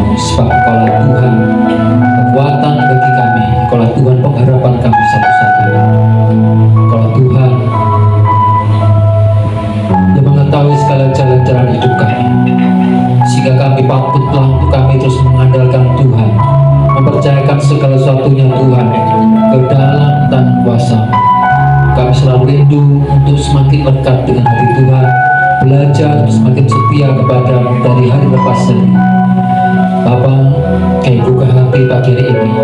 Engkau, sebab Engkaulah Tuhan kekuatan bagi kami, Engkaulah Tuhan pengharapan kami satu-satunya. Engkaulah Tuhan yang mengetahui segala jalan-jalan hidup kami, sehingga kami patutlah untuk kami terus mengandalkan Tuhan, mempercayakan segala sesuatunya Tuhan ke dalam tangan kuasa-Mu. Kami selalu rindu untuk semakin dekat dengan hati Tuhan, belajar semakin setia kepada-Mu dari hari lepas hari. Bapa, kami buka hati pagi hari ini,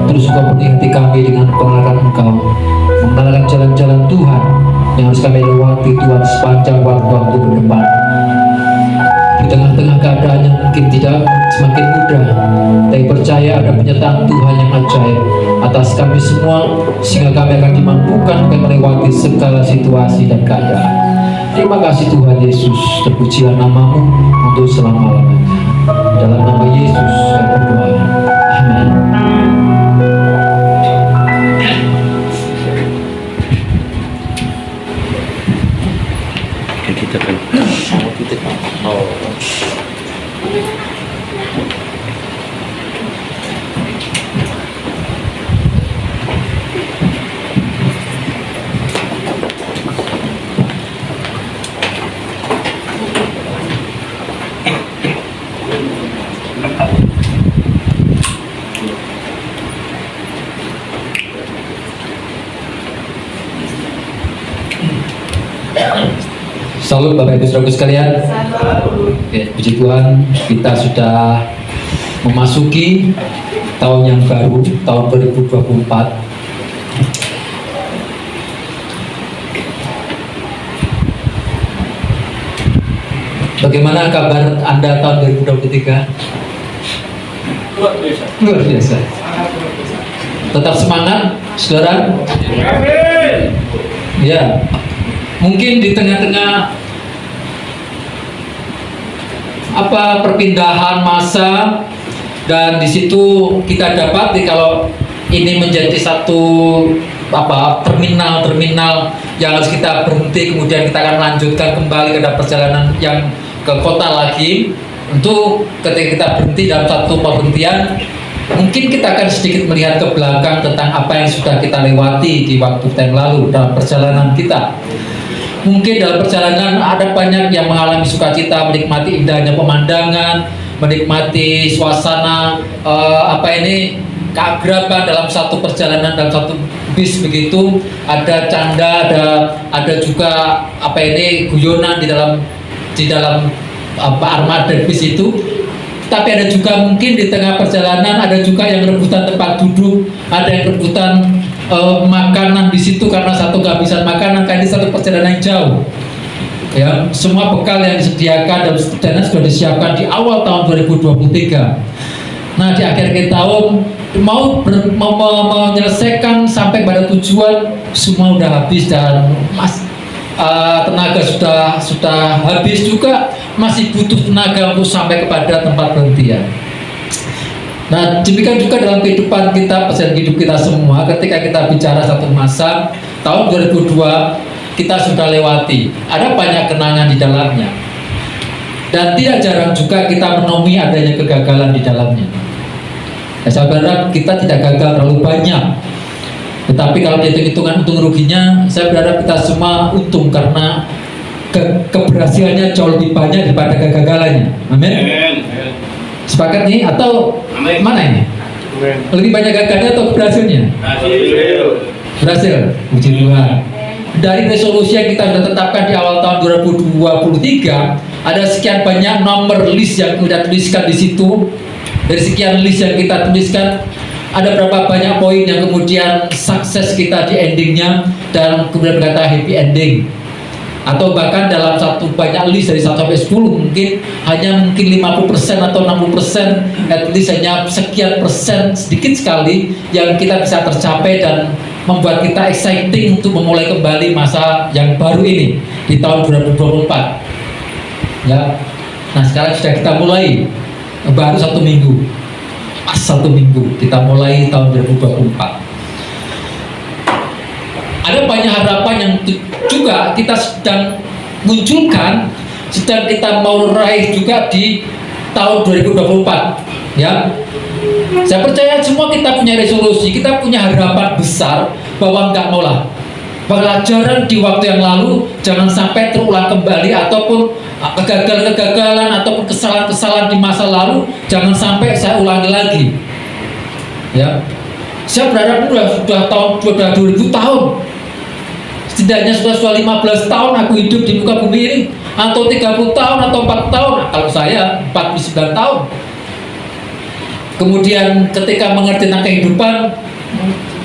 terus Engkau penuhi hati kami dengan pengenalan Engkau, mengenalkan jalan-jalan Tuhan yang harus kami lewati Tuhan sepanjang waktu-waktu ke depan. Di tengah-tengah keadaan yang mungkin tidak semakin mudah, tapi percaya ada penyertaan Tuhan yang ajaib atas kami semua, sehingga kami akan dimampukan untuk melewati segala situasi dan keadaan. Terima kasih Tuhan Yesus, terpujilah nama-Mu untuk selama-lamanya. Dalam nama Yesus kami berdoa. Amin. Kita kan Salam Bapak Ibu Saudaraku sekalian. Ya, puji Tuhan, kita sudah memasuki tahun yang baru, tahun 2024. Bagaimana kabar Anda tahun 2023? Luar biasa. Luar biasa. Tetap semangat, saudara. Amin. Ya, mungkin di tengah-tengah perpindahan masa, dan di situ kita dapati kalau ini menjadi satu terminal yang harus kita berhenti, kemudian kita akan lanjutkan kembali ke perjalanan yang ke kota lagi. Untuk ketika kita berhenti dalam satu perhentian, mungkin kita akan sedikit melihat ke belakang tentang apa yang sudah kita lewati di waktu yang lalu dalam perjalanan kita. Mungkin dalam perjalanan ada banyak yang mengalami sukacita, menikmati indahnya pemandangan, menikmati suasana keakraban dalam satu perjalanan, dalam satu bis begitu. Ada canda, ada juga guyonan di dalam armada bis itu. Tapi ada juga mungkin di tengah perjalanan ada juga yang rebutan tempat duduk, ada yang rebutan makanan di situ karena satu kehabisan makanan, karena ini satu perjalanan yang jauh. Ya, semua bekal yang disediakan dan sudah disiapkan di awal tahun 2023. Nah, di akhir tahun mau menyelesaikan sampai pada tujuan, semua udah habis dan tenaga sudah habis juga, masih butuh tenaga untuk sampai kepada tempat berhentian. Nah, demikian juga dalam kehidupan kita, perjalanan hidup kita semua. Ketika kita bicara satu masa, tahun 2002 kita sudah lewati, ada banyak kenangan di dalamnya, dan tidak jarang juga kita menemui adanya kegagalan di dalamnya. Ya, saya berharap kita tidak gagal terlalu banyak, tetapi kalau dihitung-hitungan untung ruginya, saya berharap kita semua untung karena keberhasilannya jauh lebih banyak daripada kegagalannya. Amin. Sepakat nih atau Amin. Mana ini? Lebih banyak gagalnya atau keberhasilannya? Berhasil. Puji Tuhan. Dari resolusi yang kita sudah tetapkan di awal tahun 2023, ada sekian banyak nomor list yang kita tuliskan di situ. Dari sekian list yang kita tuliskan, ada berapa banyak poin yang kemudian sukses kita di endingnya, dan kemudian berkata happy ending. Atau bahkan dalam satu banyak list dari 1 sampai 10 mungkin hanya 50% atau 60%, at least hanya sekian persen, sedikit sekali yang kita bisa tercapai dan membuat kita exciting untuk memulai kembali masa yang baru ini di tahun 2024. Ya. Nah, sekarang sudah kita mulai, baru 1 minggu. 1 minggu kita mulai tahun 2024. Ada banyak harapan yang juga kita sedang munculkan, sedang kita mau raih juga di tahun 2024. Ya, saya percaya semua kita punya resolusi, kita punya harapan besar bahwa enggak maulah pelajaran di waktu yang lalu jangan sampai terulang kembali, ataupun kegagalan-kegagalan ataupun kesalahan-kesalahan di masa lalu jangan sampai saya ulangi lagi. Ya, saya berharap sudah 2000 tahun, setidaknya sudah 15 tahun aku hidup di muka bumi ini, atau 30 tahun atau 40 tahun. Nah, kalau saya 49 tahun. Kemudian ketika mengerti tentang kehidupan,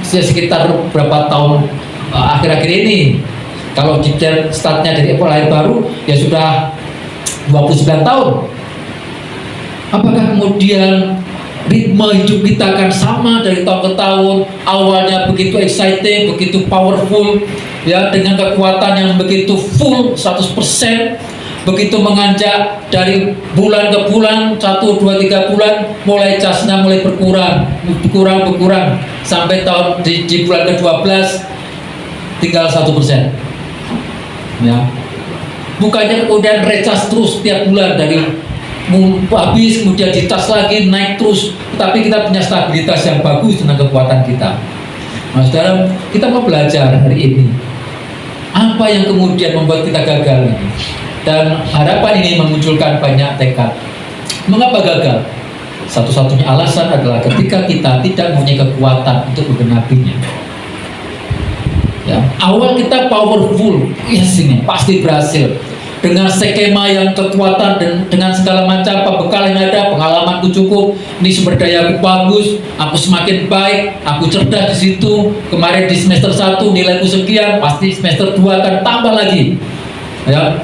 sekitar berapa tahun akhir-akhir ini, kalau detail startnya dari lahir baru ya sudah 29 tahun. Apakah kemudian ritme hidup kita akan sama dari tahun ke tahun? Awalnya begitu exciting, begitu powerful, ya, dengan kekuatan yang begitu full 100%. Begitu menganjak dari bulan ke bulan, 1, 2, 3 bulan, mulai casnya mulai berkurang sampai tahun di bulan ke-12 tinggal 1%. Ya. Bukannya kemudian recas terus setiap bulan, dari habis kemudian dicas lagi, naik terus, tapi kita punya stabilitas yang bagus dengan kekuatan kita. Nah, saudara, kita mau belajar hari ini apa yang kemudian membuat kita gagal. Dan harapan ini memunculkan banyak tekad. Mengapa gagal? Satu-satunya alasan adalah ketika kita tidak mempunyai kekuatan untuk menggenapinya. Ya, awal kita powerful, yes, ini pasti berhasil. Dengan skema yang kekuatan dan dengan segala macam bekal yang ada, pengalamanku cukup, ini sumber daya aku bagus, aku semakin baik, aku cerdas di situ. Kemarin di semester 1 nilaiku sekian, pasti semester 2 akan tambah lagi. Ya.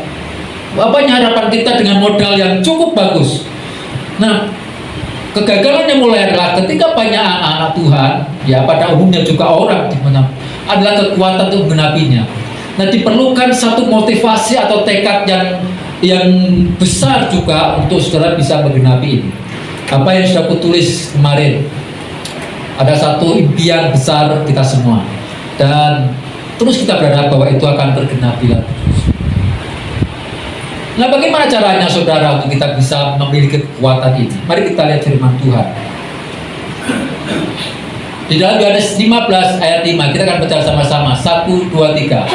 Apanya harapan kita dengan modal yang cukup bagus. Nah, kegagalannya mulai adalah ketika banyak anak-anak Tuhan, ya pada umumnya juga orang dimana adalah kekuatan untuk menggenapinya. Nah, diperlukan satu motivasi atau tekad yang besar juga untuk saudara bisa menggenapi ini. Apa yang sudah aku tulis kemarin, ada satu impian besar kita semua, dan terus kita berharap bahwa itu akan tergenapi lagi. Nah, bagaimana caranya saudara untuk kita bisa memiliki kekuatan ini? Mari kita lihat firman Tuhan. Di dalam Yohanes 15 ayat 5, kita akan baca sama-sama. 1, 2, 3.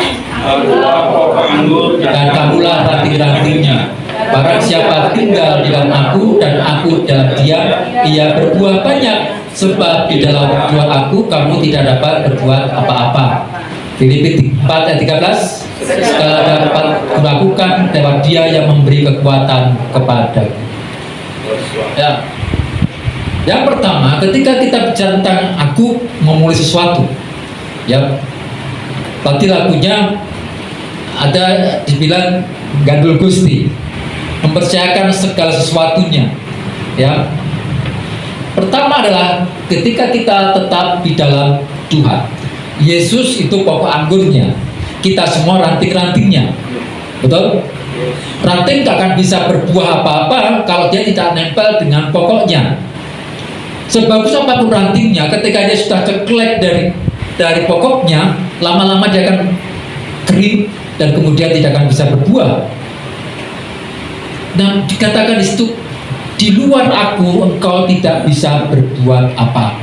Dan kamulah ranting-rantingnya. Barang siapa tinggal di dalam aku dan aku dalam dia, ia berbuah banyak. Sebab di dalam buah aku kamu tidak dapat berbuat apa-apa. Filipi 4 ayat 13. Segala dapat kulakukan lewat dia yang memberi kekuatan kepadaku. Ya. Yang pertama, ketika kita bicara tentang aku memulai sesuatu, ya, tadi lagunya ada dibilang gandul Gusti, mempercayakan segala sesuatunya. Ya. Pertama adalah ketika kita tetap di dalam Tuhan. Yesus itu pokok anggurnya, kita semua ranting-rantingnya. Betul? Ranting tak akan bisa berbuah apa-apa kalau dia tidak nempel dengan pokoknya. Sebagus apapun rantingnya, ketika dia sudah ceklek dari pokoknya, lama-lama dia akan kering dan kemudian tidak akan bisa berbuah. Nah, dikatakan di situ, di luar aku engkau tidak bisa berbuat apa.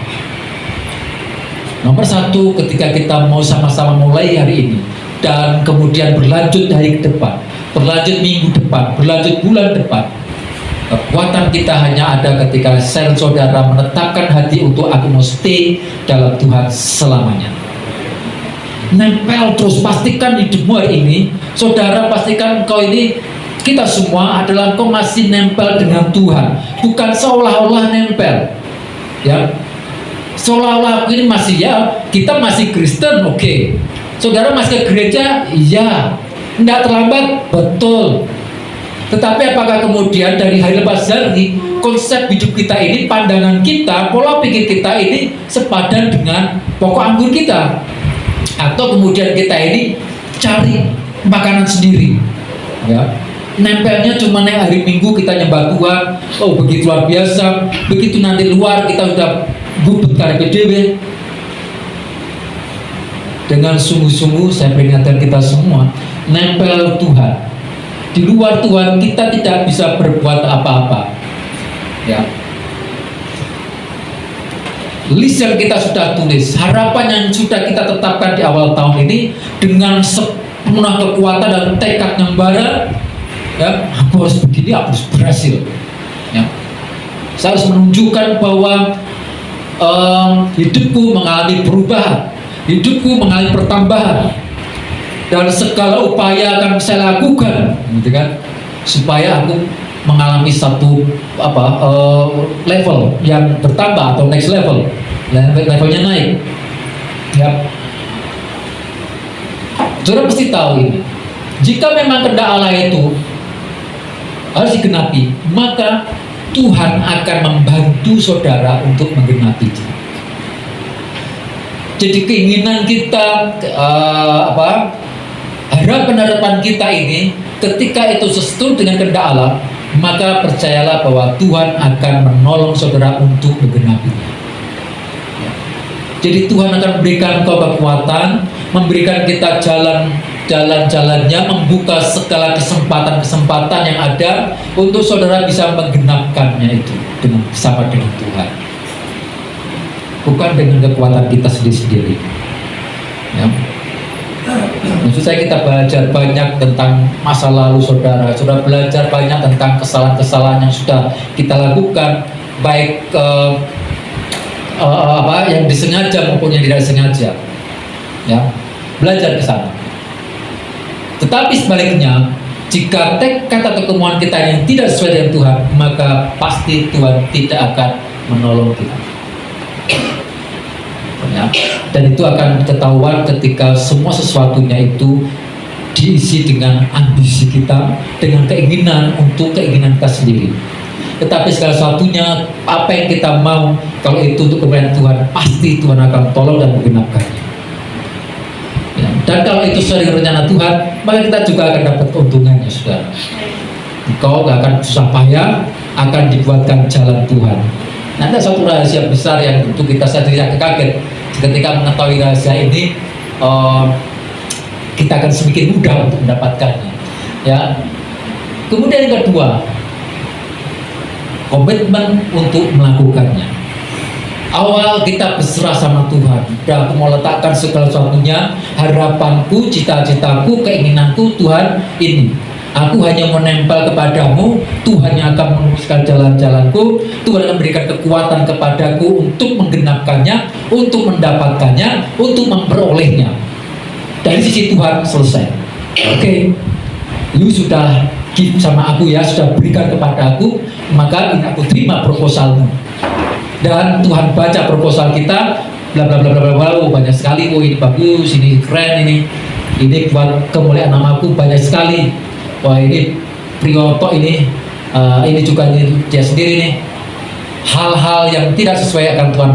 Nomor satu, ketika kita mau sama-sama mulai hari ini dan kemudian berlanjut hari ke depan, berlanjut minggu depan, berlanjut bulan depan, kekuatan kita hanya ada ketika saudara menetapkan hati untuk aku mau stay dalam Tuhan selamanya. Nempel terus, pastikan hidupmu hari ini, saudara, pastikan engkau ini, kita semua adalah engkau masih nempel dengan Tuhan, bukan seolah-olah nempel, ya. Seolah-olah ini masih, ya, kita masih Kristen, oke. Saudara masih ke gereja, iya. Tidak terlambat, betul. Tetapi apakah kemudian dari hari lepas hari, konsep hidup kita ini, pandangan kita, pola pikir kita ini sepadan dengan pokok anggur kita? Atau kemudian kita ini cari makanan sendiri, ya, nempelnya cuma naik hari Minggu kita nyembah Tuhan, oh begitu luar biasa, begitu nanti luar kita udah bubut karena PDW. Dengan sungguh-sungguh saya peringatkan kita semua, nempel Tuhan. Di luar Tuhan kita tidak bisa berbuat apa-apa, ya. list yang kita sudah tulis, harapan yang sudah kita tetapkan di awal tahun ini dengan sepenuh kekuatan dan tekad yang bara, ya, aku harus begini, aku harus berhasil. Ya. Saya harus menunjukkan bahwa hidupku mengalami perubahan, hidupku mengalami pertambahan, dan segala upaya akan saya lakukan, gitu kan, supaya aku mengalami satu level yang bertambah atau next level, levelnya naik. Ya, saudara mesti tahu ini. Jika memang kehendak Allah itu harus digenapi, maka Tuhan akan membantu saudara untuk menggenapinya. Jadi keinginan kita, harapan kita ini, ketika itu sesuai dengan kehendak Allah, maka percayalah bahwa Tuhan akan menolong saudara untuk menggenapinya. Jadi Tuhan akan memberikan kau kekuatan, memberikan kita jalan-jalannya, membuka segala kesempatan-kesempatan yang ada untuk saudara bisa menggenapkannya itu bersama dengan Tuhan. Bukan dengan kekuatan kita sendiri-sendiri. Ya. Maksud saya kita belajar banyak tentang masa lalu saudara, sudah belajar banyak tentang kesalahan-kesalahan yang sudah kita lakukan, baik yang disengaja maupun yang tidak sengaja. Ya, belajar ke sana. Tetapi sebaliknya, jika tekad atau kemauan kita yang tidak sesuai dengan Tuhan, maka pasti Tuhan tidak akan menolong kita. Ya. Dan itu akan ketahuan ketika semua sesuatunya itu diisi dengan ambisi kita, dengan keinginan untuk keinginan kita sendiri. Tetapi segala sesuatunya, apa yang kita mau, kalau itu untuk kemuliaan Tuhan, pasti Tuhan akan tolong dan menggenapkannya. Ya. Dan kalau itu sesuai dengan rencana Tuhan, maka kita juga akan dapat keuntungannya, saudara. Kau gak akan susah payah, akan dibuatkan jalan Tuhan. Nah, ada satu rahasia besar yang untuk kita sendiri agak kaget. Ketika mengetahui rahasia ini, kita akan semakin mudah untuk mendapatkannya. Ya. Kemudian yang kedua, komitmen untuk melakukannya. Awal kita berserah sama Tuhan. Dan aku mau letakkan segala sesuatunya, harapanku, cita-citaku, keinginanku, Tuhan ini. Aku hanya menempel kepadamu, Tuhan yang akan meluruskan jalan-jalanku, Tuhan akan memberikan kekuatan kepadaku untuk menggenapkannya, untuk mendapatkannya, untuk memperolehnya. Dari sisi Tuhan selesai. Oke, lu sudah give sama aku ya, sudah berikan kepada aku, maka ini aku terima proposalmu. Dan Tuhan baca proposal kita, bla bla bla bla bla, oh, banyak sekali, oh ini bagus, ini keren, ini buat kemuliaan namaku banyak sekali. Wah ini Priyoto ini juga ini dia sendiri nih. Hal-hal yang tidak sesuai akan Tuhan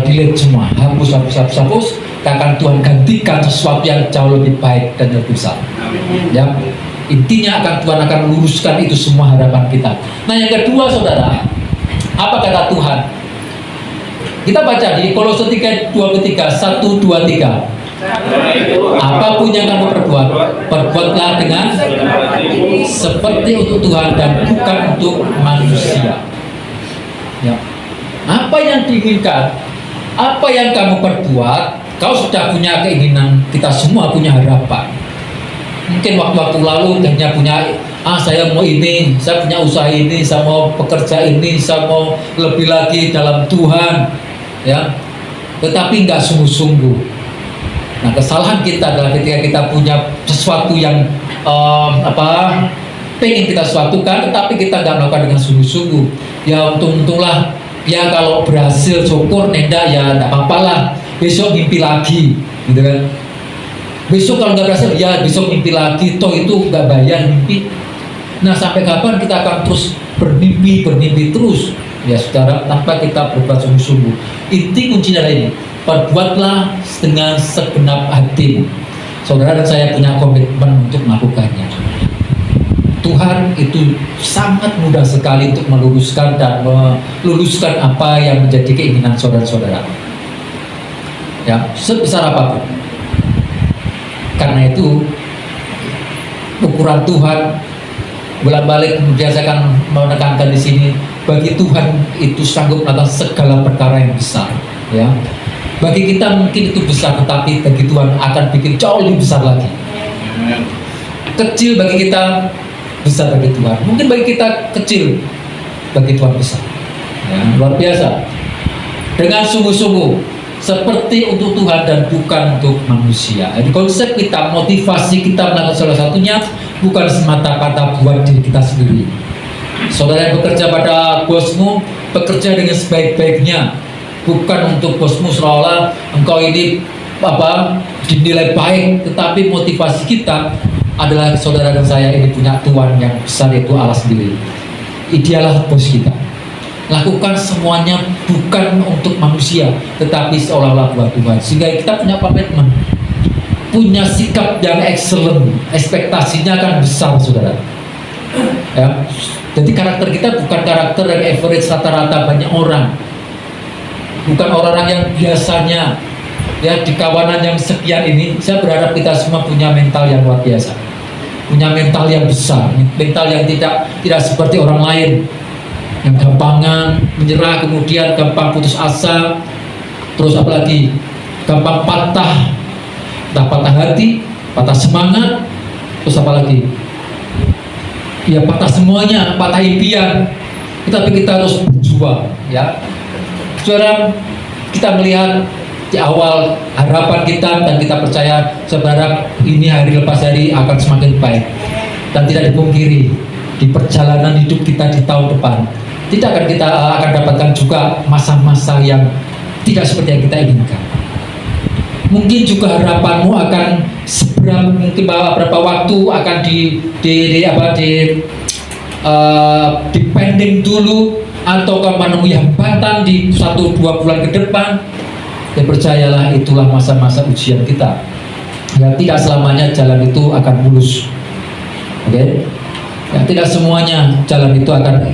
delete semua, hapus. Akan Tuhan gantikan sesuatu yang jauh lebih baik dan lebih besar. Ya, intinya Tuhan akan meluruskan itu semua harapan kita. Nah yang kedua saudara, apa kata Tuhan? Kita baca di Kolose 3:23, 1, 2, 3. Apapun yang kamu perbuat, perbuatlah dengan seperti untuk Tuhan dan bukan untuk manusia. Ya. Apa yang diinginkan, apa yang kamu perbuat, kau sudah punya keinginan, kita semua punya harapan. Mungkin waktu-waktu lalu hanya punya, saya mau ini, saya punya usaha ini, saya mau pekerja ini, saya mau lebih lagi dalam Tuhan, ya. Tetapi nggak sungguh-sungguh. Nah, kesalahan kita adalah ketika kita punya sesuatu yang pengen kita sesuatukan, tetapi kita nggak melakukan dengan sungguh-sungguh. Ya untung-untunglah, ya kalau berhasil syukur, nenda ya nggak apa-apa lah. Besok mimpi lagi, gitu kan? Besok kalau nggak berhasil, ya besok mimpi lagi. Toh itu nggak bayar mimpi. Nah, sampai kapan kita akan terus bermimpi terus? Ya saudara, tanpa kita berbuat sungguh-sungguh. Inti kuncinya ini, perbuatlah dengan segenap hati. Saudara dan saya punya komitmen untuk melakukannya. Tuhan itu sangat mudah sekali untuk meluruskan dan meluluskan apa yang menjadi keinginan saudara-saudara. Ya, sebesar apapun. Karena itu ukuran Tuhan bolak-balik kemudian saya akan menekankan di sini, bagi Tuhan itu sanggup melakukan segala perkara yang besar, ya. Bagi kita mungkin itu besar, tetapi bagi Tuhan akan bikin jauh lebih besar lagi. Kecil bagi kita, besar bagi Tuhan. Mungkin bagi kita kecil, bagi Tuhan besar. Ya, luar biasa. Dengan sungguh-sungguh, seperti untuk Tuhan dan bukan untuk manusia. Jadi konsep kita, motivasi kita melakukan salah satunya bukan semata-mata buat diri kita sendiri. Saudara yang bekerja pada bosmu, bekerja dengan sebaik-baiknya, bukan untuk bosmu seolah engkau ini dinilai baik, tetapi motivasi kita adalah saudara dan saya ini punya Tuhan yang besar, yaitu Allah sendiri. Dialah bos kita. Lakukan semuanya bukan untuk manusia, tetapi seolah-olah buat Tuhan. Sehingga kita punya komitmen, punya sikap yang excellent, ekspektasinya akan besar, saudara. Ya, jadi karakter kita bukan karakter yang average rata-rata banyak orang, bukan orang-orang yang biasanya ya di kawanan yang sekian ini. Saya berharap kita semua punya mental yang luar biasa, punya mental yang besar, mental yang tidak seperti orang lain yang gampangan menyerah, kemudian gampang putus asa, terus apalagi gampang patah hati, patah semangat, terus apalagi ya patah semuanya, patah impian. Tapi kita harus berjuang, ya. Saudara, kita melihat di awal harapan kita dan kita percaya sebenarnya ini hari lepas hari akan semakin baik, dan tidak dipungkiri di perjalanan hidup kita di tahun depan kita akan dapatkan juga masa-masa yang tidak seperti yang kita inginkan. Mungkin juga harapanmu akan berapa waktu akan dipending dulu, atau menemui hambatan di 1-2 bulan ke depan. Dan percayalah, itulah masa-masa ujian kita. Ya, tidak selamanya jalan itu akan mulus. Oke? Ya, tidak semuanya jalan itu akan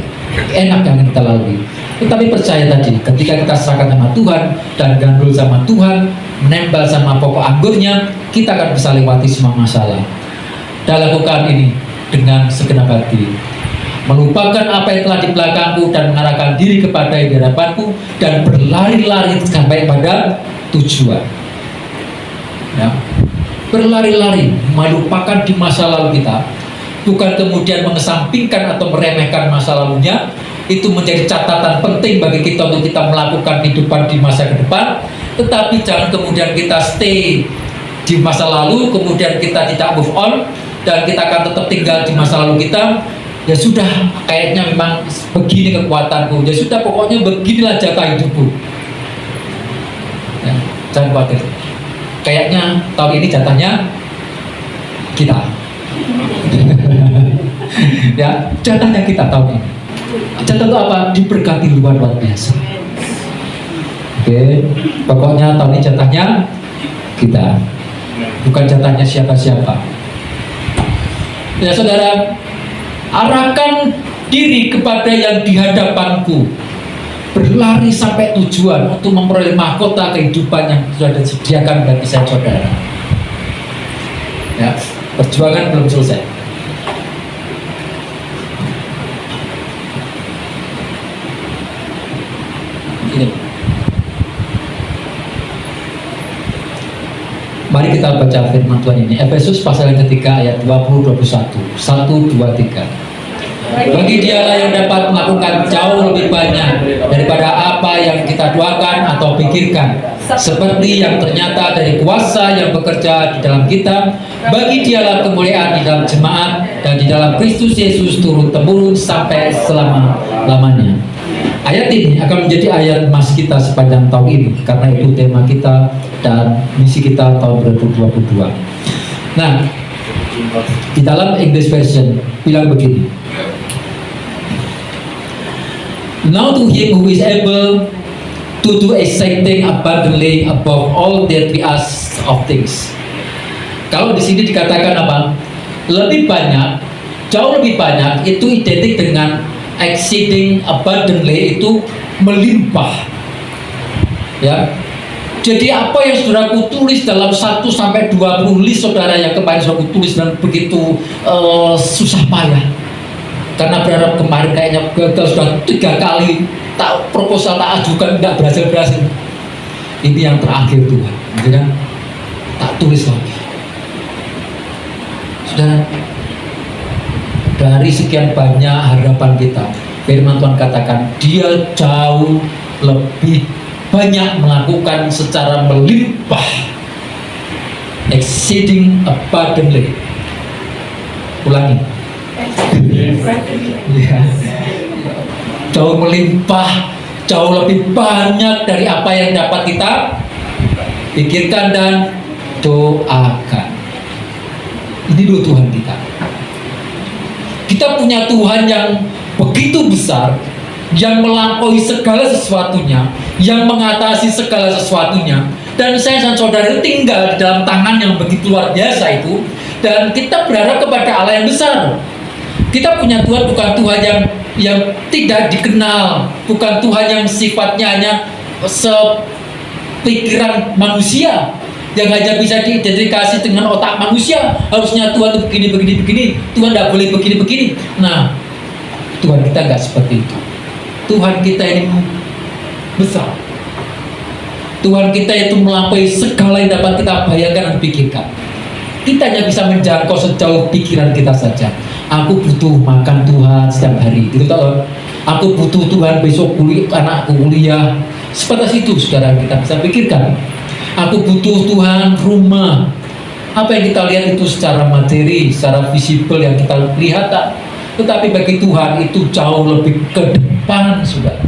enak yang kita lalui. Tetapi percaya tadi, ketika kita serahkan sama Tuhan dan gandul sama Tuhan, menempel sama pokok anggurnya, kita akan bisa lewati semua masalah. Dan lakukan ini dengan segenap hati, melupakan apa yang telah di belakangku dan mengarahkan diri kepada yang di hadapanku, dan berlari-lari sampai pada tujuan. Ya. Berlari-lari, melupakan di masa lalu kita, bukan kemudian mengesampingkan atau meremehkan masa lalunya. Itu menjadi catatan penting bagi kita untuk kita melakukan kehidupan di masa ke depan. Tetapi jangan kemudian kita stay di masa lalu, kemudian kita tidak move on, dan kita akan tetap tinggal di masa lalu kita. Ya sudah, kayaknya memang begini kekuatanku, ya sudah, pokoknya beginilah jatah hidupku. Ya, jangan khawatir, kayaknya tahun ini jatahnya kita. Ya, jatahnya kita tahun ini. Jatah itu apa? Diberkati luar biasa. Oke, pokoknya tahun ini jatahnya kita, bukan jatahnya siapa-siapa. Ya saudara, arahkan diri kepada yang di hadapanku, berlari sampai tujuan untuk memperoleh mahkota kehidupan yang sudah disediakan bagi saya, saudara. Ya, perjuangan belum selesai. Ini. Mari kita baca firman Tuhan ini, Efesus pasal yang ketiga ayat 20-21. 1, 2, 3. Bagi dialah yang dapat melakukan jauh lebih banyak daripada apa yang kita doakan atau pikirkan, seperti yang ternyata dari kuasa yang bekerja di dalam kita. Bagi dialah kemuliaan di dalam jemaat dan di dalam Kristus Yesus turun-temurun sampai selama-lamanya. Ayat ini akan menjadi ayat emas kita sepanjang tahun ini, karena itu tema kita dan misi kita tahun 2022. Nah, di dalam English version bilang begini: Now to him who is able to do exceeding abundantly above all that we ask of things. Kalau di sini dikatakan apa? Lebih banyak, jauh lebih banyak, itu identik dengan exceeding abundantly, itu melimpah. Ya. Jadi apa yang saudaraku tulis dalam 1-20 list saudara yang kemarin saudaraku tulis dan begitu susah payah, karena berharap kemarin kayaknya gagal, sudah 3 kali proposal tak ajukan nggak berhasil. Ini yang terakhir Tuhan, gitu kan? Tak tulis lagi. Sudah, dari sekian banyak harapan kita, firman Tuhan katakan Dia jauh lebih banyak melakukan secara melimpah, exceeding abundantly. Ulangi. Ya. Jauh melimpah, jauh lebih banyak dari apa yang dapat kita pikirkan dan doakan. Ini loh Tuhan kita. Kita punya Tuhan yang begitu besar, yang melampaui segala sesuatunya, yang mengatasi segala sesuatunya. Dan saya dan saudara tinggal di dalam tangan yang begitu luar biasa itu. Dan kita berharap kepada Allah yang besar. Kita punya Tuhan bukan Tuhan yang tidak dikenal, bukan Tuhan yang sifatnya hanya sepikiran manusia, yang hanya bisa diidentifikasi dengan otak manusia. Harusnya Tuhan itu begini, Tuhan tidak boleh begini. Nah, Tuhan kita nggak seperti itu. Tuhan kita ini besar. Tuhan kita itu melampaui segala yang dapat kita bayangkan dan pikirkan. Kita hanya bisa menjangkau sejauh pikiran kita saja. Aku butuh makan Tuhan setiap hari, gitu tahu? Aku butuh Tuhan besok anakku kuliah. Sebatas itu, saudara, kita bisa pikirkan. Aku butuh Tuhan rumah. Apa yang kita lihat itu secara materi, secara visible yang kita lihat, tetapi bagi Tuhan itu jauh lebih ke depan, saudara.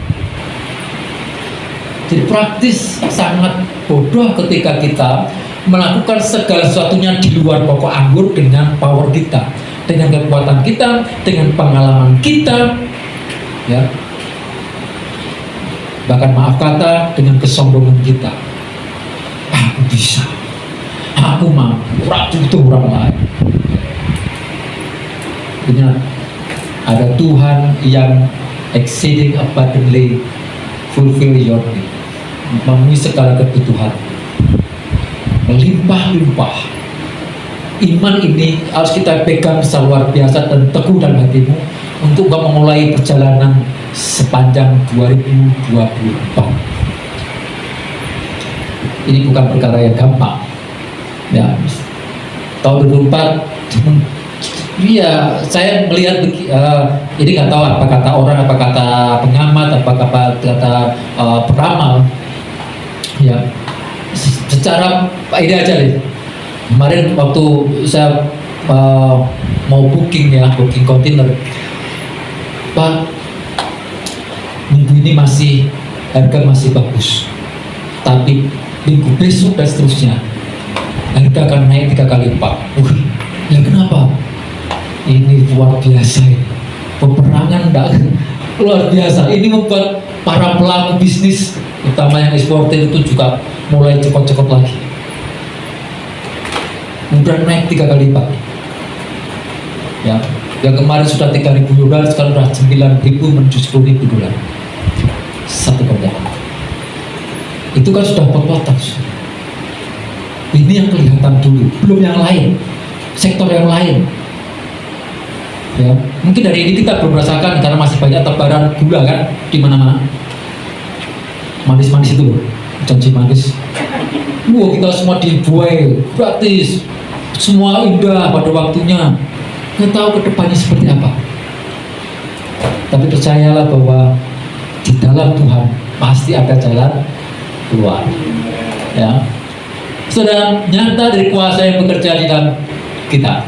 Jadi praktis sangat bodoh ketika kita melakukan segala sesuatunya di luar pokok anggur dengan power kita, dengan kekuatan kita, dengan pengalaman kita, ya. Bahkan maaf kata, dengan kesombongan kita. Aku bisa, aku mampu, butuh orang lain. Ingat, ada Tuhan yang exceeding abundantly fulfill your need, memenuhi segala kebutuhan, melimpah-limpah. Iman ini harus kita pegang secara luar biasa dan teguh dalam hatimu untuk memulai perjalanan sepanjang 2024. Ini bukan perkara yang gampang, ya. Tahun 2024, iya, saya melihat ini nggak tahu apa kata orang, apa kata pengamat, apa kata peramal, ya. Secara ini aja deh. Kemarin waktu saya mau booking kontainer, Pak, minggu ini harga masih bagus, tapi minggu besok dan seterusnya harga akan naik 3 kali lipat. Ya kenapa? Ini luar biasa, peperangan luar biasa. Ini membuat para pelaku bisnis, terutama yang eksportir itu juga mulai cekot-cekot lagi. Udah naik 3 kali lipat. Ya, yang kemarin sudah $3.000, sekarang sudah $9.000 menuju $10.000 satu kontainer. Itu kan sudah potong. Ini yang kelihatan dulu, belum yang lain, sektor yang lain. Ya, mungkin dari ini kita belum merasakan karena masih banyak tebaran gula kan di mana-mana. Manis-manis itu loh, janji manis. Kita semua dibuai gratis, semua indah pada waktunya. Nggak tahu kedepannya seperti apa. Tapi percayalah bahwa di dalam Tuhan pasti ada jalan keluar. Ya, sudah nyata dari kuasa yang bekerja di dalam kita.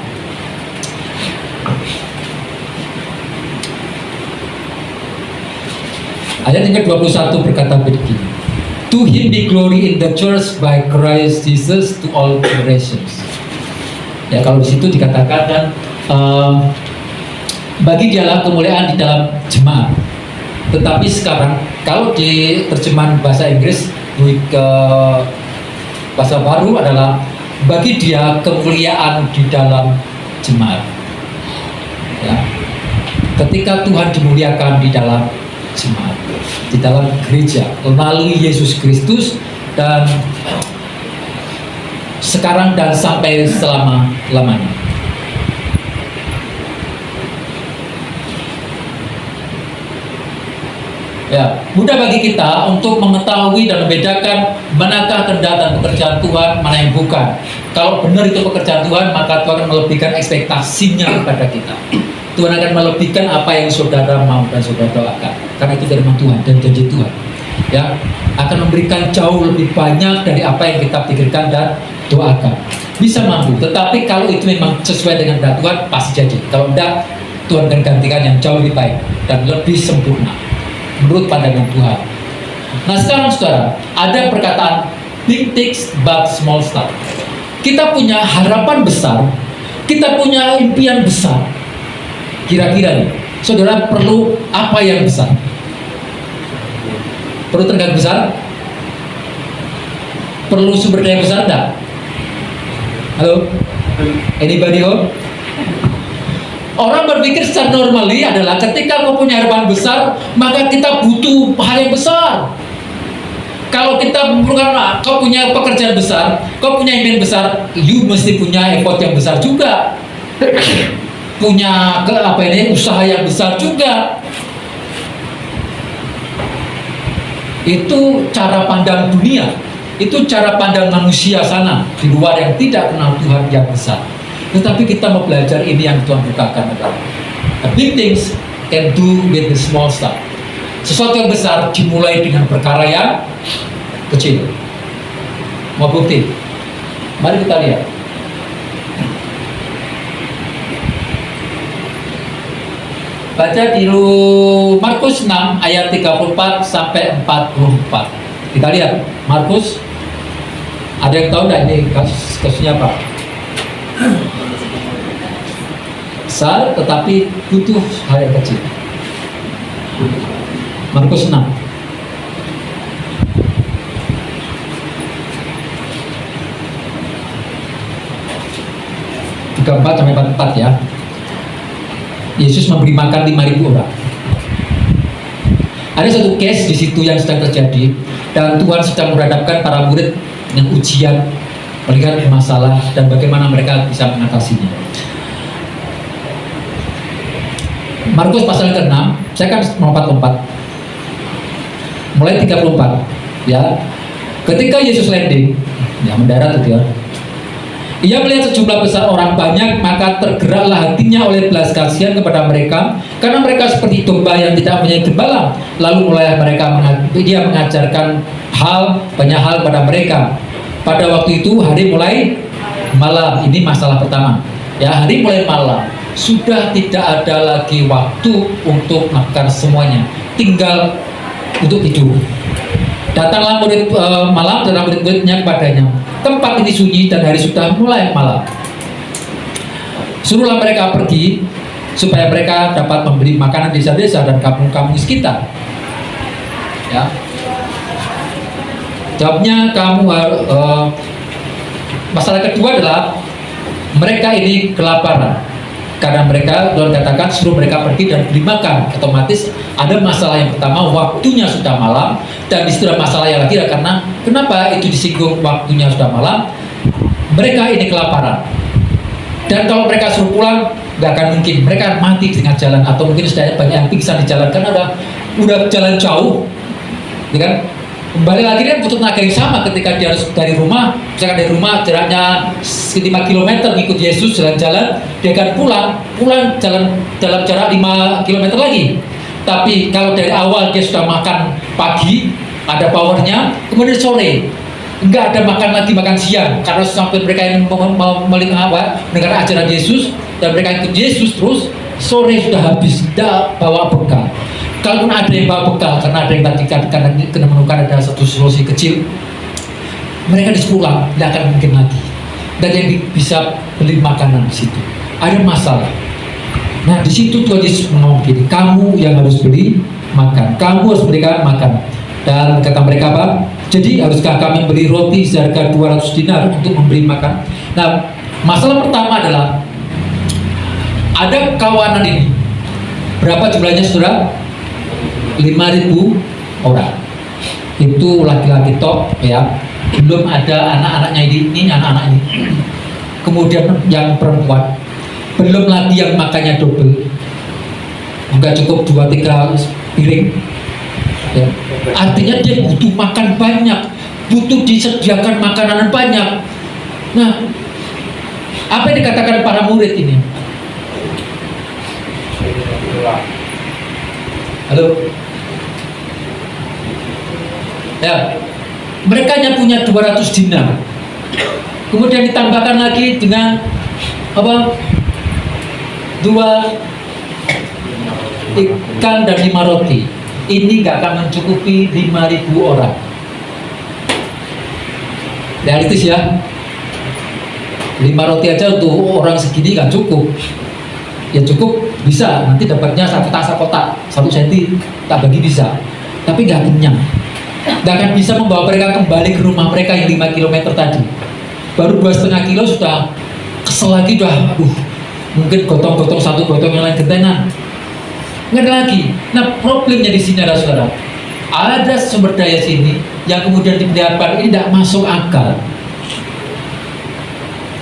Ayat yang ke-21 berkata begini, To him be glory in the church by Christ Jesus to all generations. Ya, kalau di situ dikatakan dan bagi dialah kemuliaan di dalam jemaat. Tetapi sekarang kalau di terjemahan bahasa Inggris ke bahasa baru adalah bagi dia kemuliaan di dalam jemaat. Ya. Ketika Tuhan dimuliakan di dalam jemaat, di dalam gereja melalui Yesus Kristus, dan sekarang dan sampai selama-lamanya. Ya, mudah bagi kita untuk mengetahui dan membedakan manakah kehendak dan pekerjaan Tuhan, mana yang bukan. Kalau benar itu pekerjaan Tuhan, maka Tuhan akan melebihkan ekspektasinya kepada kita. Tuhan akan melebihkan apa yang saudara mau dan saudara doakan. Karena itu firman Tuhan dan janji Tuhan. Ya, akan memberikan jauh lebih banyak dari apa yang kita pikirkan dan doakan. Bisa mampu, tetapi kalau itu memang sesuai dengan kehendak Tuhan, pasti jadi. Kalau tidak, Tuhan akan gantikan yang jauh lebih baik dan lebih sempurna menurut pandangan Tuhan. Nah sekarang saudara, ada perkataan big things but small stuff. Kita punya harapan besar, kita punya impian besar. Kira-kira nih, saudara perlu apa yang besar? Perlu tenaga besar? Perlu sumber daya besar enggak? Halo? Anybody home? Orang berpikir secara normally adalah ketika kau punya harapan besar, maka kita butuh hal yang besar. Kalau kita memerlukan, kau punya pekerjaan besar, kau punya impian besar, you mesti punya effort yang besar juga. Punya usaha yang besar juga. Itu cara pandang dunia, itu cara pandang manusia sana di luar yang tidak kenal Tuhan yang besar. Tetapi kita mau belajar ini yang Tuhan bukakan adalah the big things can do with the small stuff. Sesuatu yang besar dimulai dengan perkara yang kecil. Mau bukti? Mari kita lihat. Baca di Markus 6 ayat 34 sampai 44. Kita lihat Markus. Ada yang tahu nggak ini kasusnya apa? Besar tetapi butuh hal yang kecil. Markus 6 34 sampai 44 ya. Yesus memberi makan 5.000 orang. Ada satu case di situ yang sedang terjadi dan Tuhan sedang menghadapkan para murid dengan ujian, melihat masalah dan bagaimana mereka bisa mengatasinya. Markus pasal ke-6, saya kan melompat-lompat. Mulai 34, ya. Ketika Yesus landing, ya mendarat itu ya. Ia melihat sejumlah besar orang banyak, maka tergeraklah hatinya oleh belas kasihan kepada mereka, karena mereka seperti domba yang tidak mempunyai gembala. Lalu mulai dia mengajarkan banyak hal kepada mereka. Pada waktu itu hari mulai malam. Ini masalah pertama. Ya, hari mulai malam. Sudah tidak ada lagi waktu untuk makan semuanya. Tinggal untuk tidur. Datanglah murid malam dan murid-muridnya kepadanya. Tempat ini sunyi dan hari sudah mulai malam. Suruhlah mereka pergi supaya mereka dapat membeli makanan desa-desa dan kampung-kampung sekitar. Ya. Jawabnya masalah kedua adalah mereka ini kelaparan. Karena mereka, Tuhan katakan suruh mereka pergi dan beli makan. Otomatis ada masalah yang pertama, waktunya sudah malam. Dan di situ ada masalah yang lagi, karena kenapa itu disinggung waktunya sudah malam? Mereka ini kelaparan. Dan kalau mereka suruh pulang, nggak akan mungkin. Mereka mati di tengah jalan, atau mungkin sudah banyak yang pingsan di jalan karena udah jalan jauh, ya kan? Kembali lagi dia butuh tenaga yang sama ketika dia harus dari rumah, misalkan dari rumah jaraknya 5 km ngikut Yesus jalan-jalan, dia akan pulang jalan dalam jarak 5 km lagi. Tapi kalau dari awal dia sudah makan pagi, ada powernya, kemudian sore enggak ada makan siang, karena sampai mereka yang mau mendengar ajaran Yesus dan mereka ikut Yesus terus, sore sudah habis, tidak bawa bekal. Kalaupun ada yang bawa bekal, karena ada yang tadi karena kena menemukan ada satu solusi kecil, mereka disuruh pulang, tidak akan mungkin lagi. Dan yang bisa beli makanan di situ. Ada masalah. Nah di situ Tuhan Yesus ngomong gini, kamu yang harus beli makan, kamu harus berikan makan. Dan kata mereka apa? Jadi haruskah kami beli roti seharga 200 dinar untuk memberi makan? Nah masalah pertama adalah ada kawanan ini. Berapa jumlahnya saudara? 5.000 orang. Itu laki-laki top ya. Belum ada anak-anaknya ini anak-anak ini. Kemudian yang perempuan. Belum lagi yang makannya double. Enggak cukup 2-3 piring. Ya. Artinya dia butuh makan banyak, butuh disediakan makanan banyak. Nah, apa yang dikatakan para murid ini? Halo? Ya, mereka hanya punya 200 dinar. Kemudian ditambahkan lagi dengan apa? 2 ikan dan 5 roti. Ini nggak akan mencukupi 5.000 orang. Realistis ya. 5 roti aja untuk orang segini nggak cukup. Ya cukup bisa, nanti dapatnya 1 tasa kotak 1 senti, tak bagi bisa. Tapi nggak kenyang. Nggak akan bisa membawa mereka kembali ke rumah mereka yang 5 km tadi. Baru 2,5 kilo sudah kesel lagi, mungkin gotong-gotong 1 gotong yang lain gentenan. Nggak ada lagi. Nah, problemnya di sini adalah saudara, ada sumber daya sini yang kemudian diperlihatkan ini tidak masuk akal.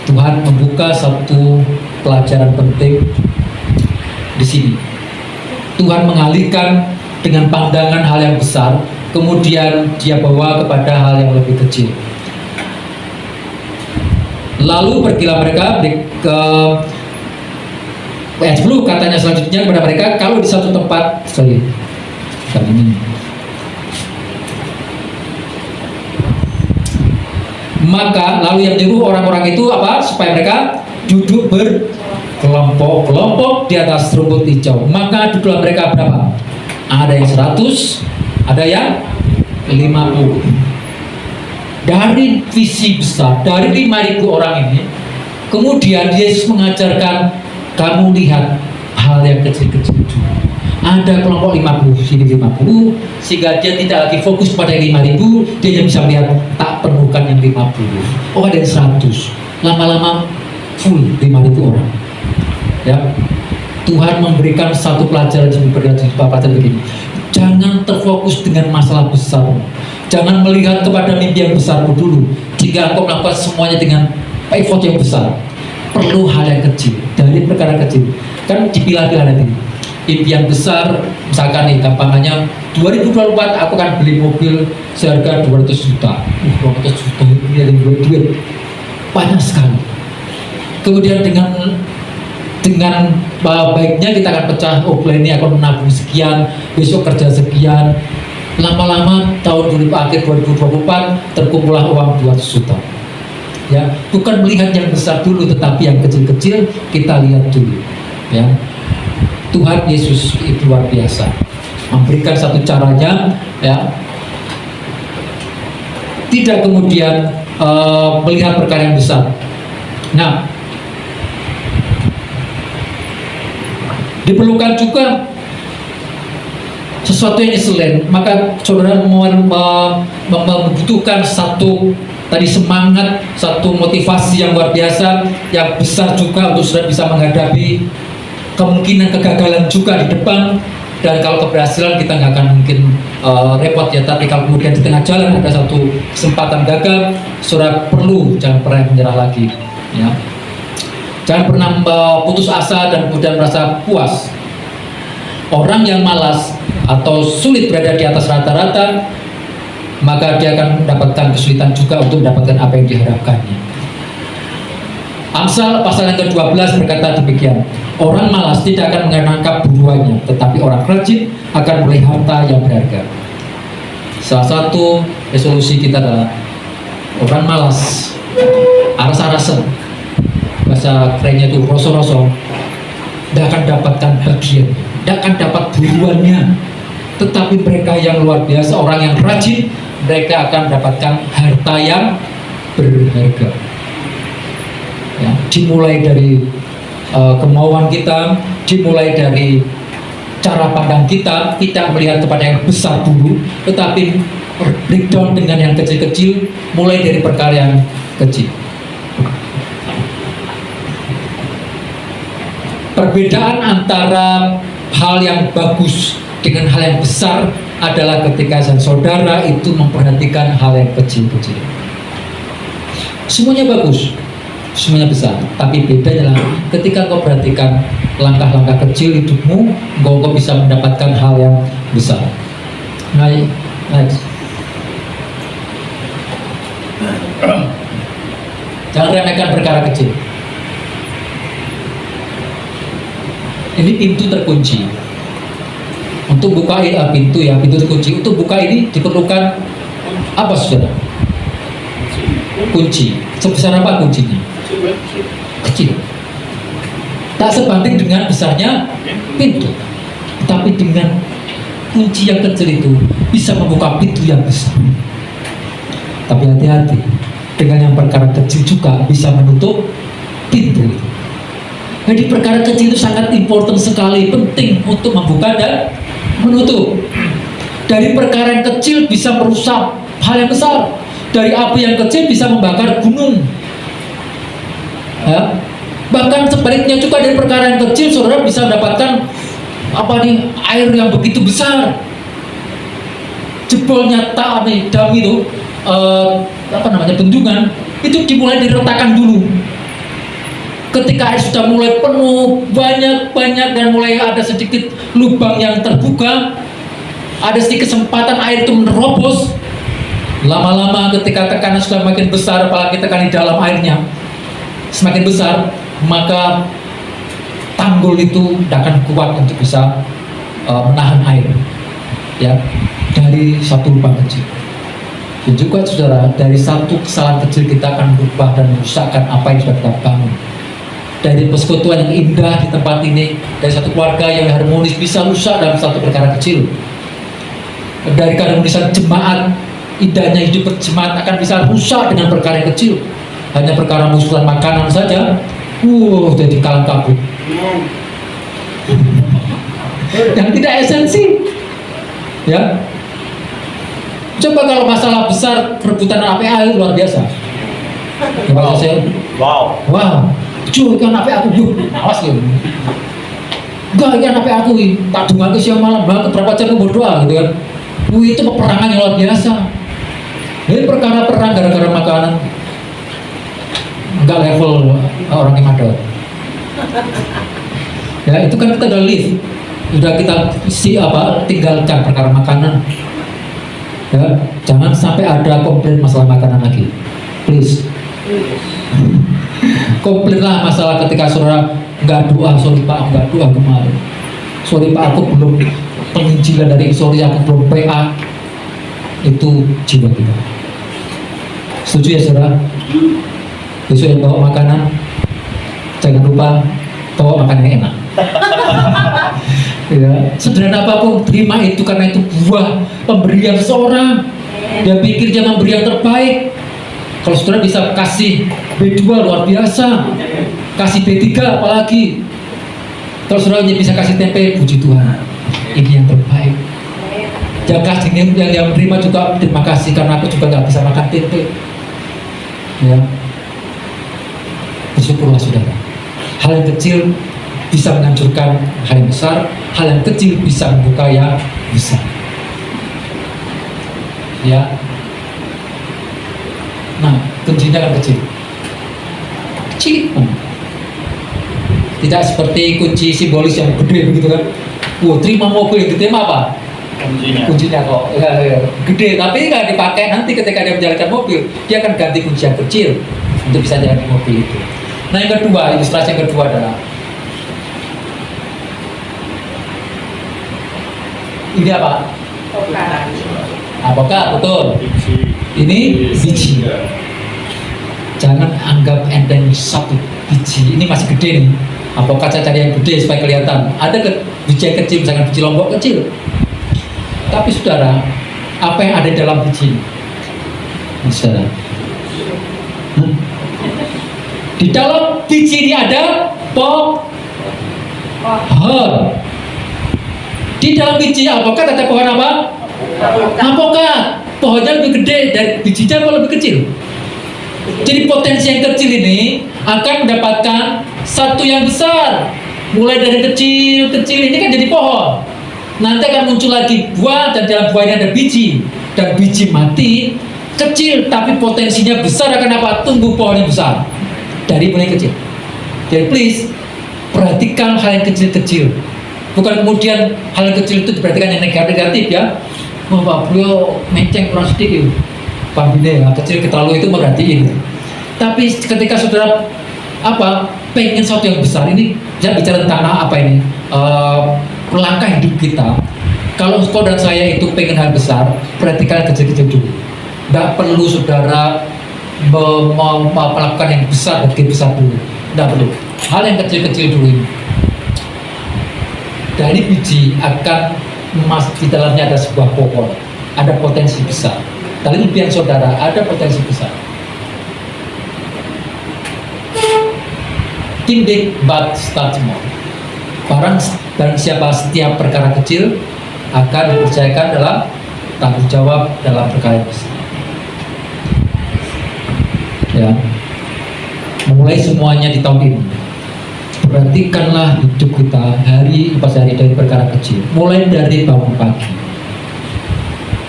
Tuhan membuka satu pelajaran penting di sini. Tuhan mengalihkan dengan pandangan hal yang besar, kemudian dia bawa kepada hal yang lebih kecil. Lalu pergilah mereka ke ayat 10, katanya selanjutnya kepada mereka, kalau di satu tempat, maka lalu yang menyuruh orang-orang itu apa? Supaya mereka duduk berkelompok-kelompok di atas rumput hijau. Maka duduklah mereka berapa? Ada yang 100, ada yang 50. Dari visi besar, dari 5.000 orang ini, kemudian Yesus mengajarkan, kamu lihat hal yang kecil-kecil dulu. Ada kelompok 50, sini 50, sehingga dia tidak lagi fokus pada 5.000, dia hanya bisa melihat tak perlukan yang 50. Oh, ada yang 100, lama-lama full 5.000 orang. Ya, Tuhan memberikan satu pelajaran begini. Jangan terfokus dengan masalah besar. Jangan melihat kepada mimpi yang besar dulu. Jika engkau melakukan semuanya dengan effort yang besar, perlu hal yang kecil, dari perkara kecil. Kan dipilah-pilah nanti. Impian besar, misalkan nih gampangannya 2024 aku akan beli mobil seharga 200 juta. 200 juta itu dari duit banyak sekali. Kemudian dengan baiknya kita akan pecah, bulan ini akan menabung sekian, besok kerja sekian. Lama-lama tahun akhir 2024 terkumpullah uang 200 juta. Ya, bukan melihat yang besar dulu, tetapi yang kecil-kecil kita lihat dulu. Ya, Tuhan Yesus itu luar biasa, memberikan satu caranya, ya, tidak kemudian melihat perkara yang besar. Nah, diperlukan juga sesuatu yang selain, maka saudara membutuhkan satu tadi semangat, satu motivasi yang luar biasa, yang besar juga untuk saudara bisa menghadapi kemungkinan kegagalan juga di depan. Dan kalau keberhasilan kita nggak akan mungkin repot ya, tapi kalau kemudian di tengah jalan ada satu kesempatan gagal, saudara perlu jangan pernah menyerah lagi, ya. Jangan pernah putus asa dan kemudian merasa puas. Orang yang malas atau sulit berada di atas rata-rata, maka dia akan mendapatkan kesulitan juga untuk mendapatkan apa yang diharapkannya. Amsal pasal yang ke-12 berkata demikian, orang malas tidak akan menangkap buruannya, tetapi orang rajin akan meraih harta yang berharga. Salah satu resolusi kita adalah orang malas, aras-arasan, bahasa kerennya itu roso-roso, tidak akan dapatkan bagian, tidak akan dapat buruannya. Tetapi mereka yang luar biasa, orang yang rajin, mereka akan mendapatkan harta yang berharga. Ya, dimulai dari kemauan kita, dimulai dari cara pandang kita, tidak melihat kepada yang besar dulu, tetapi breakdown dengan yang kecil-kecil, mulai dari perkara yang kecil. Perbedaan antara hal yang bagus dengan hal yang besar adalah ketika saudara itu memperhatikan hal yang kecil-kecil. Semuanya bagus, semuanya besar, tapi bedanya adalah ketika kau perhatikan langkah-langkah kecil hidupmu, kau bisa mendapatkan hal yang besar. Next. Jangan remehkan perkara kecil. Ini pintu terkunci. Untuk buka pintu terkunci. Untuk buka ini diperlukan apa, saudara? Kunci. Sebesar apa kuncinya? Kecil. Tak sebanding dengan besarnya pintu. Tapi dengan kunci yang kecil itu bisa membuka pintu yang besar. Tapi hati-hati, dengan yang perkara kecil juga bisa menutup pintu. Jadi perkara kecil itu sangat important sekali, penting untuk membuka dan menutup. Dari perkara yang kecil bisa merusak hal yang besar. Dari api yang kecil bisa membakar gunung. Ya. Bahkan sebaliknya juga, dari perkara yang kecil saudara bisa mendapatkan air yang begitu besar. Jebolnya dam itu bendungan itu dimulai diretakan dulu. Ketika air sudah mulai penuh, banyak dan mulai ada sedikit lubang yang terbuka, ada sedikit kesempatan air itu menerobos. Lama-lama ketika tekanan sudah makin besar, apalagi tekanan di dalam airnya semakin besar, maka tanggul itu tidak akan kuat untuk bisa menahan air, ya, dari satu lubang kecil. Dan juga saudara, dari satu kesalahan kecil kita akan berubah dan merusakkan apa yang sudah kita bangun. Dari persekutuan yang indah di tempat ini, dari satu keluarga yang harmonis bisa rusak dalam satu perkara kecil. Dari keharmonisan jemaat, indahnya hidup berjemaat akan bisa rusak dengan perkara yang kecil. Hanya perkara musuhan makanan saja, jadi kalang kabut. Yang tidak esensi, ya. Coba kalau masalah besar perebutan APA itu luar biasa. Wow. Cuy, kan apa aku yuk, awas ya. Enggak, ikan apa aku tak dengar ke siang malam banget berapa jam berdoa gitu kan. Itu peperangan yang luar biasa. Ini perkara perang gara-gara makanan. Enggak level orang yang ada. Ya itu kan kita udah live, udah kita tinggalkan perkara makanan. Ya, jangan sampai ada komplain masalah makanan lagi, please. Komplainlah masalah ketika saudara nggak doa, sorry Pak, aku nggak doa kemarin, sorry Pak, aku belum penginjilan dari, sorry aku belum PA. Itu jiwa kita. Setuju ya saudara? Besok yang bawa makanan, jangan lupa bawa makanan yang enak. Ya, sederhana apapun terima itu, karena itu buah pemberian seseorang. Dia pikir dia memberi yang terbaik. Kalau saudara bisa kasih B2 luar biasa, kasih B3 apalagi. Kalau saudara bisa kasih tempe, puji Tuhan, ini yang terbaik. Yang kasih yang menerima juga terima kasih, karena aku juga nggak bisa makan tempe. Ya, bersyukurlah saudara. Hal yang kecil bisa menghancurkan hal yang besar, hal yang kecil bisa membuka yang besar. Ya. Nah, kuncinya kan kecil. Tidak seperti kunci simbolis yang gede begitu kan. Terima mobil yang gede apa? Kuncinya kok gede, tapi nggak dipakai. Nanti ketika dia menjalankan mobil, dia akan ganti kunci yang kecil untuk bisa jalan mobil itu. Nah, yang kedua, ilustrasi yang kedua adalah ini apa? Apakah betul? Ini biji. Jangan anggap enteng satu biji. Ini masih gede nih. Apakah saya cari yang gede supaya kelihatan? Ada biji yang kecil, misalkan biji lombok kecil. Tapi saudara, apa yang ada dalam biji? Saudara, di dalam biji ini ada pohon. Di dalam biji alpukat ada pohon apa? Alpukat. Pohonnya lebih gede dan bijinya apa lebih kecil? Jadi potensi yang kecil ini akan mendapatkan satu yang besar. Mulai dari kecil ini kan jadi pohon. Nanti akan muncul lagi buah, dan dalam buah ini ada biji. Dan biji mati kecil, tapi potensinya besar. Akan apa? Tumbuh pohon yang besar dari mulai kecil. Jadi please perhatikan hal yang kecil-kecil. Bukan kemudian hal yang kecil itu diperhatikan yang negatif ya. Wah Pak Bro menceng kurang sedikit. Pambine ya, kecil terlalu itu merhatiin. Tapi ketika saudara pengen sesuatu yang besar, ini jangan bicara tentang apa ini langkah hidup kita. Kalau engkau dan saya itu pengen hal besar, perhatikan kecil-kecil dulu. Tidak perlu saudara melakukan yang besar dan besar dulu. Tidak perlu. Hal yang kecil-kecil dulu ini. Dari biji akan emas, di dalamnya ada sebuah pohon, ada potensi besar. Dalam impian saudara ada potensi besar. Think big but start small. Barang siapa setiap perkara kecil akan dipercayakan dalam tanggung jawab dalam perkara besar. Ya, mulai semuanya di tahun ini. Perhatikanlah hidup kita hari lepas hari dari perkara kecil. Mulai dari bangun pagi.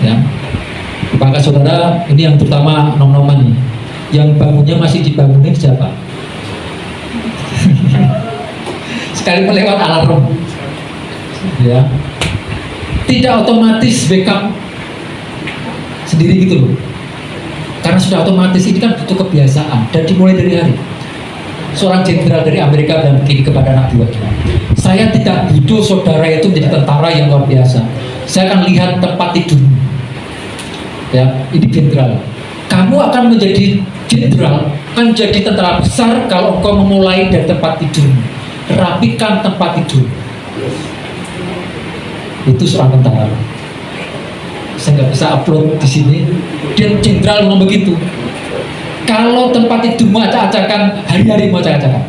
Ya. Maka saudara, ini yang terutama nom-noman nih. Yang bangunnya masih dibangunin siapa? Sekali melewat alarm. Ya. Tidak otomatis backup sendiri gitu loh. Karena sudah otomatis, ini kan butuh kebiasaan dan dimulai dari hari. Seorang jenderal dari Amerika bilang begini kepada anak buahnya, saya tidak butuh saudara itu menjadi tentara yang luar biasa. Saya akan lihat tempat tidurmu. Ya, ini jenderal. Kamu akan menjadi jenderal, akan menjadi tentara besar kalau engkau memulai dari tempat tidurmu. Rapikan tempat tidur. Itu seorang tentara. Saya nggak bisa upload di sini. Dan jenderal ngomong begitu. Kalau tempat tidurmu acak-acakan, hari-hari mau acak-acakan.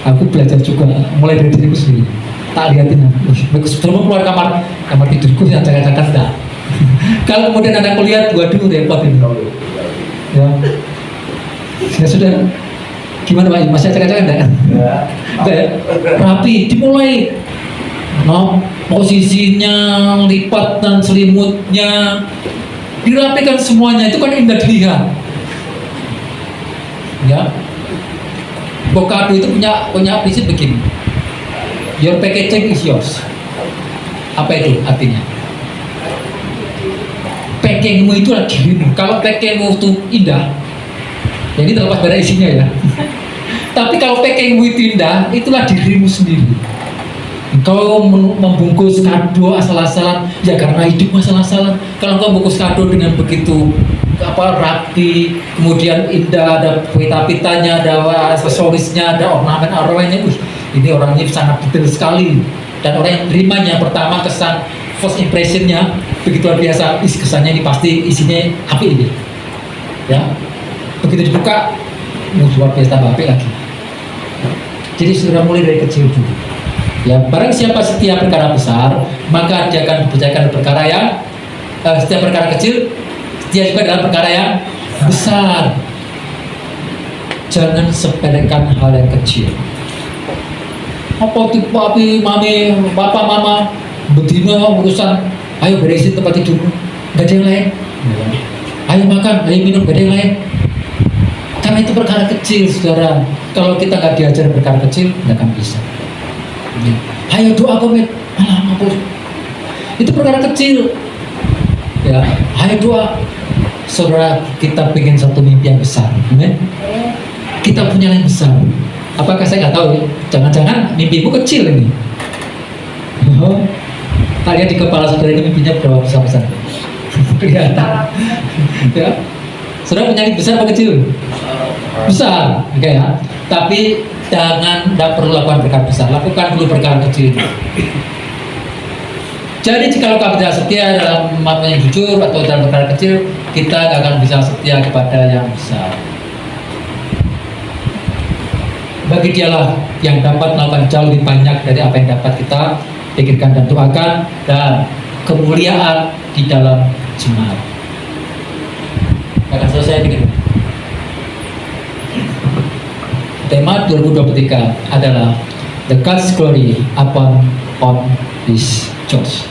Aku belajar juga, mulai dari diriku sendiri. Tak lihatin aku. Sebelum keluar kamar tidurku yang acak-acakan sudah. Kalau kemudian anakku lihat, waduh repot ini. Ya, saya sudah. Gimana Pak? Masih acak-acakan enggak? Ya. Rapi, dimulai. No, posisinya, lipatan selimutnya, dirapikan semuanya. Itu kan indah dilihat. Ya, Bokado itu punya prinsip begini. Your packaging is yours. Apa itu artinya? Packingmu itu adalah dirimu. Kalau packingmu itu indah, ya ini terlepas dari isinya ya. Tapi kalau packingmu itu indah, itulah dirimu sendiri. Engkau membungkus kado asal-asalan, ya karena hidup asal-asalan. Kalau engkau membungkus kado dengan begitu rapi, kemudian indah, ada pita-pitanya, ada aksesorisnya, ada ornamen-ornamennya, ini orangnya sangat detail sekali. Dan orang yang terimanya pertama kesan first impressionnya begitu luar biasa, kesannya ini pasti isinya api ini. Ya, begitu dibuka, luar biasa api lagi. Jadi sudah mulai dari kecil dulu. Ya, barang siapa setiap perkara besar, maka dia akan dipercayakan perkara yang setiap perkara kecil, dia juga dalam perkara yang besar. Jangan sepelekan hal yang kecil. Apa itu papi, mami, papa, mama, betina urusan, ayo beresin tempat tidurmu, gak ada yang lain. Ayo makan, ayo minum, gak ada yang lain. Karena itu perkara kecil, saudara. Kalau kita nggak diajar perkara kecil, nggak akan bisa. Ayo doa komit, itu perkara kecil. Ya, ayo doa. Saudara, kita pengen satu mimpi yang besar, amen. Kita punya yang besar. Apakah saya nggak tahu ya? Jangan-jangan mimpiku kecil ini. Oh, kalian di kepala saudara ini mimpinya berapa besar-besar? Kelihatan. Ya, saudara punya mimpi besar apa kecil? Besar, oke ya. Tapi tidak perlu lakukan perkara besar, lakukan dulu perkara kecil. Jadi jika kamu tidak setia dalam apa yang jujur atau dalam perkara kecil, kita tidak akan bisa setia kepada yang besar. Bagi dialah yang dapat melakukan jauh lebih banyak dari apa yang dapat kita pikirkan dan doakan, dan kemuliaan di dalam jemaat. Akan selesai dengan tema 2023 adalah The God's Glory upon His Church.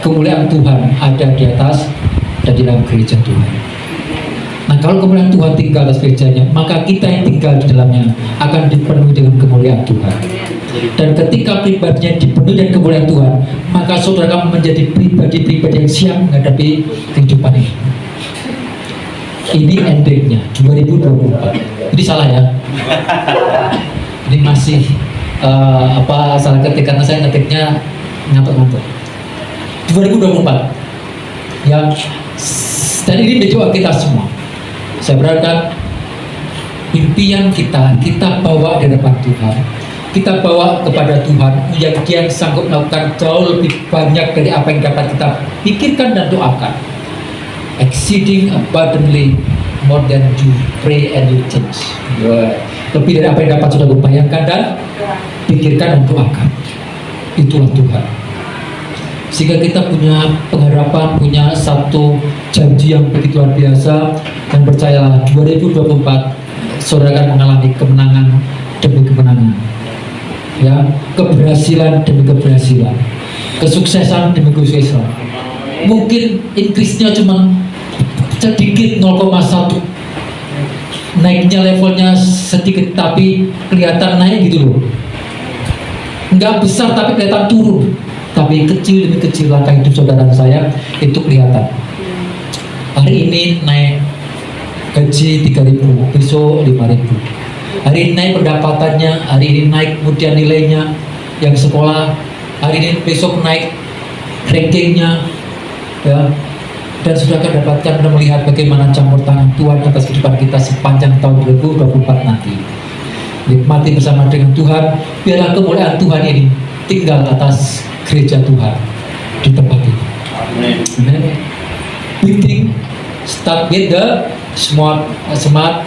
Kemuliaan Tuhan ada di atas dan di dalam gereja Tuhan. Nah, kalau kemuliaan Tuhan tinggal atas gerejanya, maka kita yang tinggal di dalamnya akan dipenuhi dengan kemuliaan Tuhan. Dan ketika pribadinya dipenuhi dengan kemuliaan Tuhan, maka saudara akan menjadi pribadi-pribadi yang siap menghadapi kehidupan ini. Ini endingnya 2024. Ini salah ya? Ini masih salah ketik karena saya ngetiknya ngantuk-ngantuk. 2024. Ya, dan ini menjadi doa kita semua. Saya berharap impian kita bawa di depan Tuhan. Kita bawa kepada Tuhan yang Dia sanggup melakukan jauh lebih banyak dari apa yang dapat kita pikirkan dan doakan. Exceeding abundantly more than you pray and you think. Lebih dari apa yang dapat sudah bayangkan dan pikirkan dan doakan. Itulah Tuhan. Sehingga kita punya pengharapan, punya satu janji yang begitu luar biasa, dan percayalah 2024 saudara akan mengalami kemenangan demi kemenangan, ya, keberhasilan demi keberhasilan, kesuksesan demi kesuksesan. Mungkin increase-nya cuma sedikit 0,1, naiknya levelnya sedikit tapi kelihatan naik gitu loh. Nggak besar tapi kelihatan turun. Tapi kecil demi kecil langkah hidup saudara saya itu kelihatan. Hari ini naik gaji 3.000, besok 5.000. Hari ini naik pendapatannya, hari ini naik kemudian nilainya yang sekolah, hari ini besok naik rankingnya, ya. Dan sudah akan dapatkan dan melihat bagaimana campur tangan Tuhan atas kehidupan kita sepanjang tahun 2024 nanti. Nikmati bersama dengan Tuhan, biarlah kemuliaan Tuhan ini tinggal atas gereja Tuhan di tempat ini. Amen. Big thing start with the small start.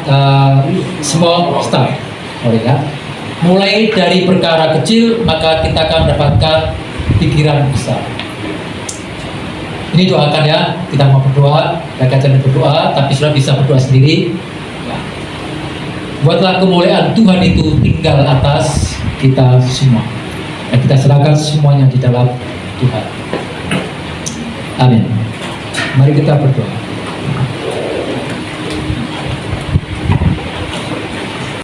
Mulai dari perkara kecil maka kita akan mendapatkan pikiran besar. Ini doakan ya, kita mau berdoa, kita jangan berdoa, tapi sudah bisa berdoa sendiri. Buatlah kemuliaan Tuhan itu tinggal atas kita semua. Dan kita serahkan semuanya di dalam Tuhan. Amin. Mari kita berdoa.